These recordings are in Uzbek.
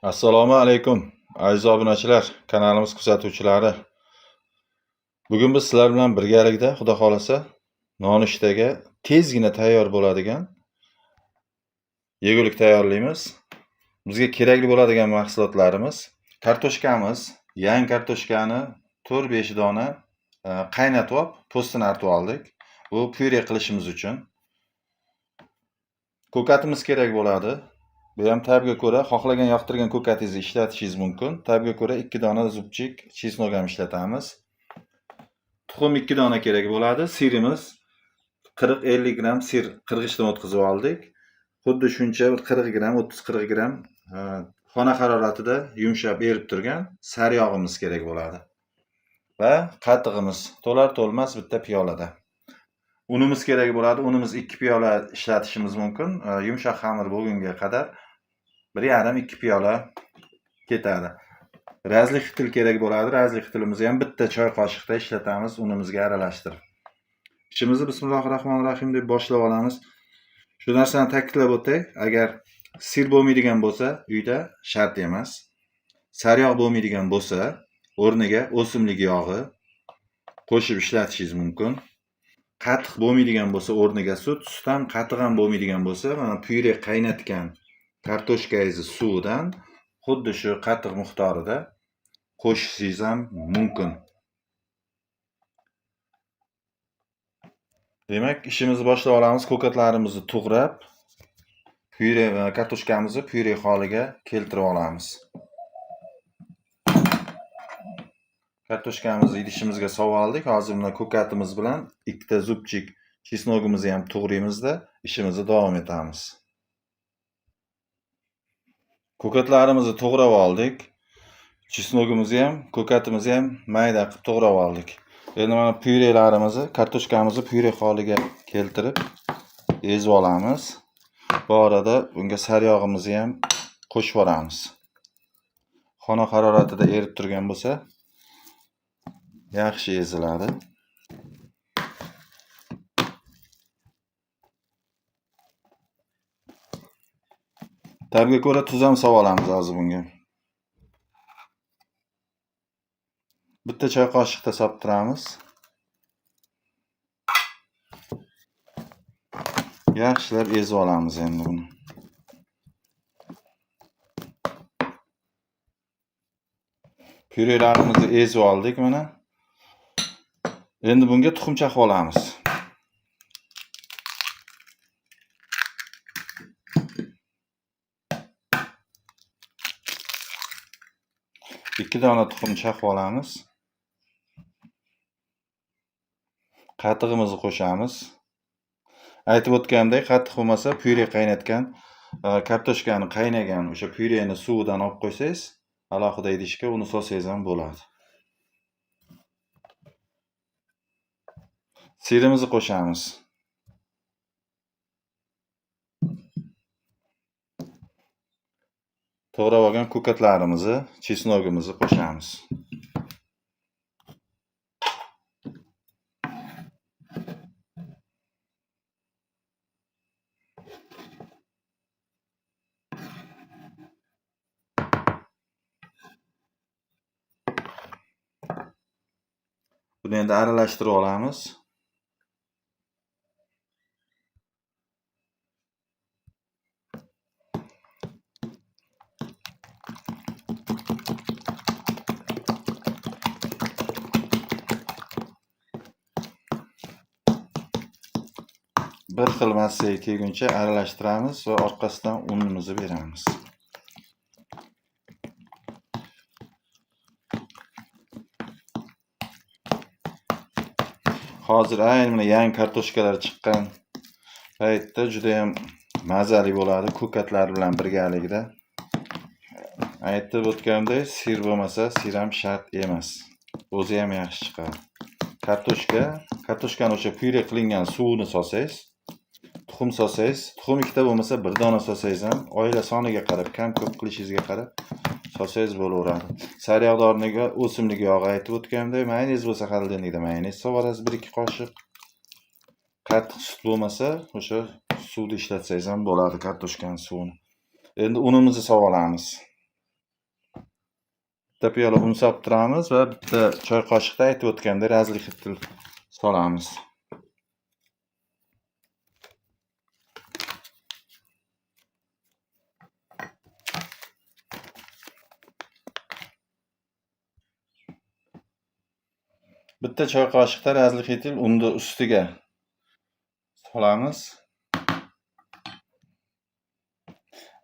Assalomu alaykum aziz obunachilar, kanalimiz kuzatuvchilari. Bugun biz sizlar bilan birgalikda, xudo xolasa, nonushtaga tezgina tayyor bo'ladigan yegulik tayyorlaymiz. Bizga kerakli bo'ladigan mahsulotlarimiz: kartoshkamiz, yangi kartoshkani 4-5 dona qaynatib olib, postini artib oldik. Bu pyure qilishimiz uchun. Ko'katimiz kerak bo'ladi. Bu ham tabga ko'ra, xohlagan yoqtirgan ko'katingizni ishlatishingiz mumkin. Tabga ko'ra 2 dona zubchik chesnok ham ishlatamiz. Tuxum 2 dona kerak bo'ladi. Sirimiz 40-50 gram sir qirg'ichdan o'tkazib oldik. Xuddi shuncha 40 gram, 30-40 gram xona haroratida yumshab erib turgan saryog'imiz kerak bo'ladi. Va qatig'imiz to'lar-to'lmas bitta piyolada. Unimiz kerak bo'ladi. Unimiz 2 piyola ishlatishimiz mumkin. Yumshoq xamir bo'lgunga qadar 1,5-2 piyola ketadi. Razli xitil kerak bo'ladi. Razli xitilimizni ham bitta choy qoshiqda ishlatamiz unimizga aralashtirib. Ishimizni bismillahirrohmanirrohim deb boshlab olamiz. Shu narsani ta'kidlab o'tay, agar sir bo'lmaydigan bo'lsa, uyda shart emas. Saryog' bo'lmaydigan bo'lsa, o'rniga o'simlik yog'i qo'shib ishlatishingiz mumkin. Qatiq bo'lmaydigan bo'lsa, o'rniga sut ham qatiq ham bo'lmaydigan bo'lsa, mana pyure qaynatgan kartoshkangizni suvidan xuddi shu qatiq miqdorida qo'shishingiz ham mumkin. Demak, ishimizni boshlab olamiz. Ko'katlarimizni to'g'rab, pyure kartoshkamizni pyure holiga keltirib olamiz. Kartoshkamizni idishimizga solib oldik. Hozir buni ko'katimiz bilan ikkita zubchik chesnogimizni ham to'g'raymizda ishimizni davom etamiz. Ko'katlarimizni to'g'rab oldik. Chesnogimizni ham, ko'katimizni ham mayda qilib to'g'rab oldik. Endi mana pyurelarimizni, kartoshkamizni pyure holiga keltirib ezib olamiz. Bu orada bunga saryog'imizni ham qo'shib olamiz. Xona haroratida erib turgan bo'lsa, yaxshi eziladi. Tabga ko'ra tuz ham solib olamiz hozir bunga. Bitta choy qoshiqda solib turamiz. Yaxshilab ezib olamiz endi buni. Pyurelarimizni ezib oldik mana. Endi bunga tuxum chaqib olamiz. Ikki dona tuxum chaqib olamiz. Qatig'imizni qo'shamiz. Aytib o'tganimdek, qattiq bo'lmasa, pyure qaynatgan kartoshkani qaynagan o'sha pyureni suvidan olib qo'ysangiz, alohida idishga uni solsangiz ham bo'ladi. Sirimizni qo'shamiz. To'g'rab olgan ko'katlarimizni, chesnogimizni qo'shamiz. Buni endi aralashtirib olamiz. Bir xil massaga kelguncha aralashtiramiz va orqasidan unimizni beramiz. Hozir aynan yangi kartoshkalar chiqqan paytda juda ham mazali bo'ladi ko'katlar bilan birgalikda. Aytib o'tganimdek, sir bo'lmasa, sir ham shart emas. O'zi ham yaxshi chiqadi. Kartoshkani o'sha pyure qilingan suvini solsangiz, tuxum solsangiz, tuxum ikkita bo'lmasa, 1 dona solsangiz ham oila soniga qarab, kam-ko'p qilishingizga qarab solsangiz bo'laveradi. Saryog' o'rniga o'simlik yog'i aytib o'tganimdek, mayonez bo'lsa xolodilnikda mayonez solasiz 1-2 qoshiq. Qattiq sut bo'lmasa, o'sha suvni ishlatsangiz ham bo'ladi, kartoshkaning suvini. Endi unimizni solib olamiz. bitta piyola un solib turamiz va bitta choy qoshiqda aytib o'tgandek razlixitel solamiz. Bitta choy qoshiqda razlixitel unni ustiga solamiz.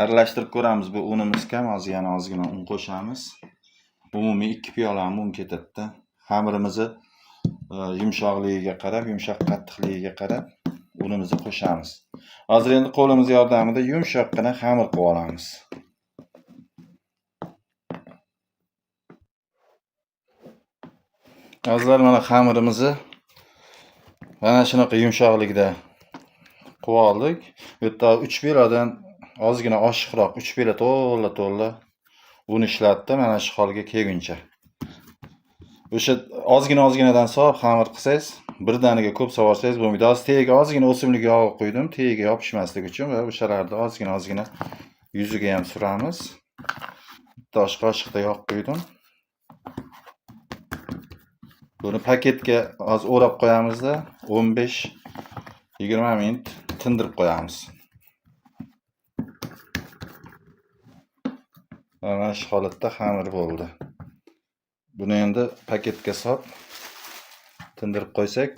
Aralashtirib ko'ramiz. Bu unimiz kam, yana ozgina un qo'shamiz. Umumiy 2 piyolami un ketadi. Xamirimizni yumshoqligiga qarab, yumshoq qattiqligiga qarab unimizni qo'shamiz. Hozir endi qo'limiz yordamida yumshoqqina xamir qilib olamiz. Azizlar, mana xamirimizni mana shunaqa yumshoqlikda qilib oldik. Bu yerda 3 belodan ozgina oshiqroq 3 belo to'la un ishlatdi mana shu holga kelguncha. O'sha ozginadan solib xamir qilsangiz, birdaniga ko'p sovorsangiz bo'lmaydi. Hozir tagiga ozgina o'simlik yog'i qo'ydim, tagiga yopishmasligi uchun va o'shalarni ozgina yuziga ham suramiz. Bitta osh qoshiqda yog' qo'ydim. Buni paketga hozir o'rab qo'yamizda 15-20 minut tindirib qo'yamiz. Mana shu holatda xamir bo'ldi. Buni endi paketga solib tindirib qo'ysak,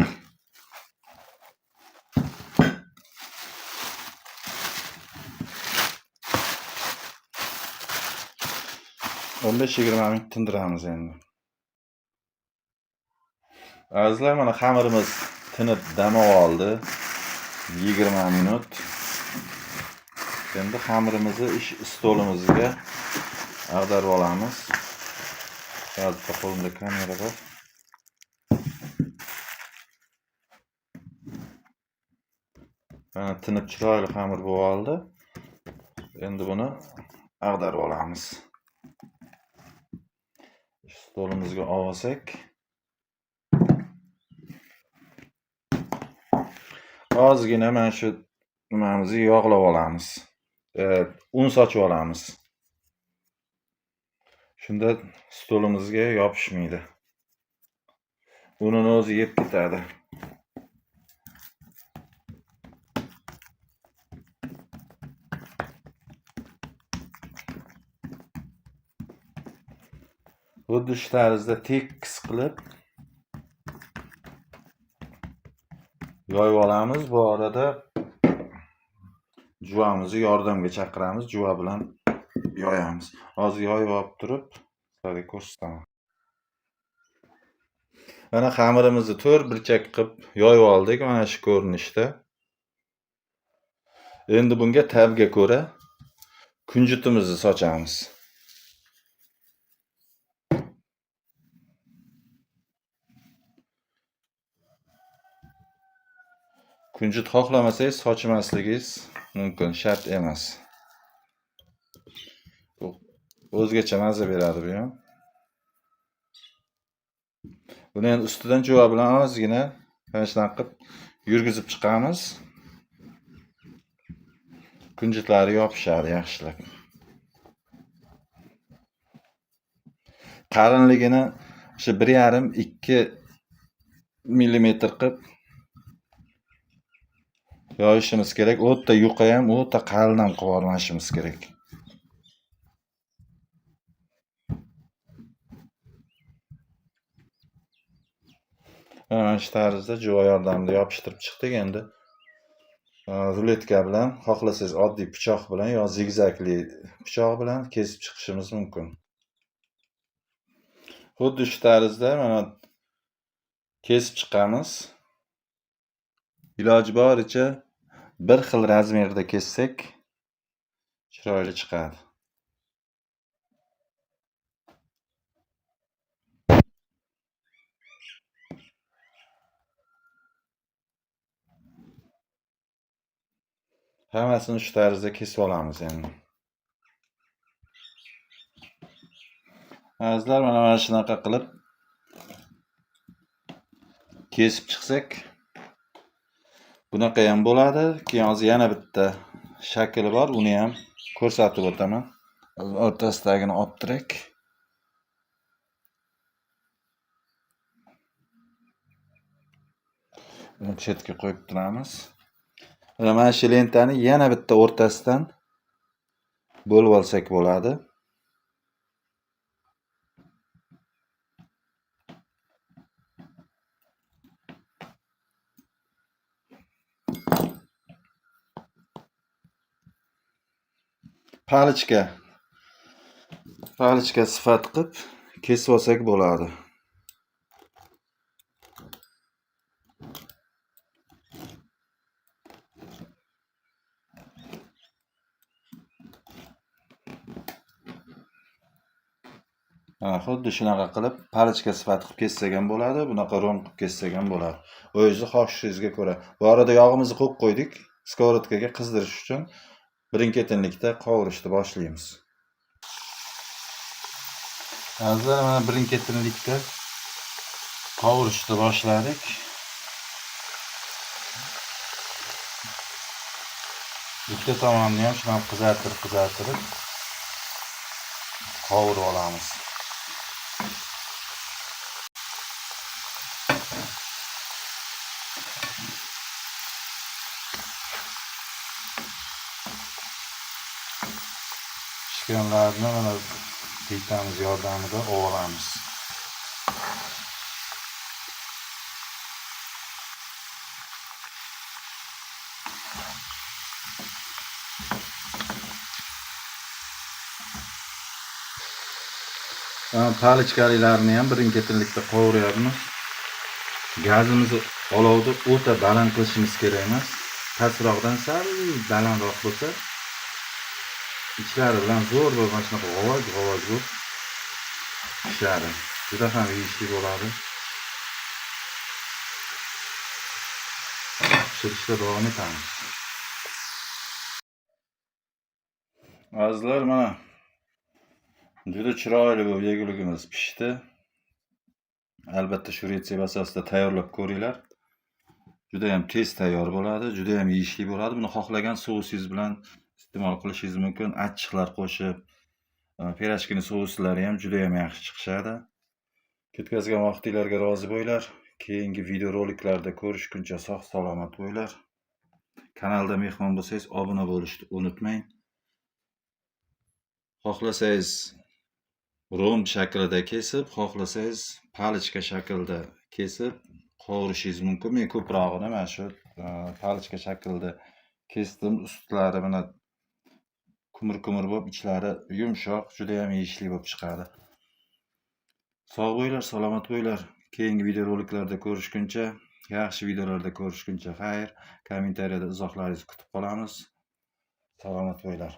o'n 15-20 minut tindiramiz endi. Azizlar, mana xamirimiz tinib damab oldi. 20 minut. Endi xamirimizni ish stolimizga ag'darib olamiz. Hozir qo'limda kamera bor. Mana tinib chiroyli xamir bo'lib oldi. Endi buni ag'darib olamiz. Stolimizga olsak, ozgina mana shu nimamizni yog'lab olamiz. Un sochib olamiz. Shunda stolimizga yopishmaydi. Unini o'zi yeb ketadi. Xuddi shu tarzda tekis qilib yoyib olamiz. Bu orada juvamizni yordamga chaqiramiz. Juva bilan yoyamiz. Hozir yoyib olib turib, sizlarga ko'rsataman. Mana xamirimizni 4 burchak qilib yoyib oldik mana shu ko'rinishda. Endi bunga tabga ko'ra kunjutimizni sochamiz. Kunjut xohlamasangiz sochmasligingiz mumkin, shart emas. O'zgacha mazza beradi bu ham. Buni endi ustidan juva bilan ozgina mana shunaqa qilib yurgizib chiqamiz. Kunjutlari yopishadi yaxshilab. Qalinligini o'sha 1,5-2 mm qilib yoyishimiz kerak. O'ta yuqa ham, o'ta qalin ham qilib olmashimiz kerak. Mana shu tarzda juva yordamida yopishtirib chiqdik. Endi ruletka bilan, xohlasangiz oddiy pichoq bilan yo zigzagli pichoq bilan kesib chiqishimiz mumkin. Xuddi shu tarzda mana kesib chiqamiz. Iloji boricha bir xil razmerda kessak chiroyli chiqadi. Hammasini shu tarzda kesib olamiz endi. Azizlar, mana shunaqa qilib kesib chiqsak bunaqa ham bo'ladi. Keyin hozir yana bitta shakli bor, uni ham ko'rsatib o'taman. O'rtasidagini olib turak. Buni chetga qo'yib turamiz. Mana shu lentani yana bitta o'rtasidan bo'lib olsak bo'ladi. Palichka sifat qilib kesib olsak bo'ladi. Xuddi shunaqa qilib palichka sifat qilib kessak ham bo'ladi, bunaqa rom qilib kessak ham bo'ladi. O'zingizni xohishingizga ko'ra. Bu arada yog'imizni qo'yib qo'ydik. Skorodkaga qizdirish uchun birin-ketinlikda qovurishni boshlaymiz. Hozir mana birin-ketinlikda qovurishni boshladik. Ikkita tomonni ham shunday qizartirib qovurib olamiz. Pishganlarni mana plitamiz yordamida ovuramiz. Palichkalarni ham birin-ketinlikda qovuryapmiz. Gazimizni olovni o'ta baland qilishimiz kerak emas. Pastroqdan sal balandroq bo'lsa, ichlari bilan zo'r bo'lgan shunaqa g'ovoj bo'lib pishadi. Juda ham yeyishli bo'ladi. Pishirishda davom etamiz. Azizlar, mana juda chiroyli bu yeguligimiz pishdi. Albatta shu retsept asosida tayyorlab ko'ringlar. Juda ham tez tayyor bo'ladi, juda ham yeyishli bo'ladi. Buni xohlagan sousingiz bilan iste'mol qilishingiz mumkin. Achchiqlar qo'shib, pirojkini souslari ham juda ham yaxshi chiqishadi. Ketkazgan vaqtinglarga rozi bo'linglar. Keyingi videoroliklarda ko'rishguncha sog' salomat bo'linglar. Kanalda mehmon bo'lsangiz, obuna bo'lishni unutmang. Xohlasangiz rom shaklida kesib, xohlasangiz palichka shaklida kesib qovurishingiz mumkin. Men ko'prog'ini mana shu palichka shaklida kesdim. Ustlari mana kumir bo'lib, ichlari yumshoq, juda ham yeyishli bo'lib chiqadi. Sog' bo'linglar, salomat bo'linglar. Keyingi videoroliklarda ko'rishguncha, yaxshi videolarda ko'rishguncha xayr. Kommentariyada izohlaringizni kutib qolamiz. Salomat bo'linglar.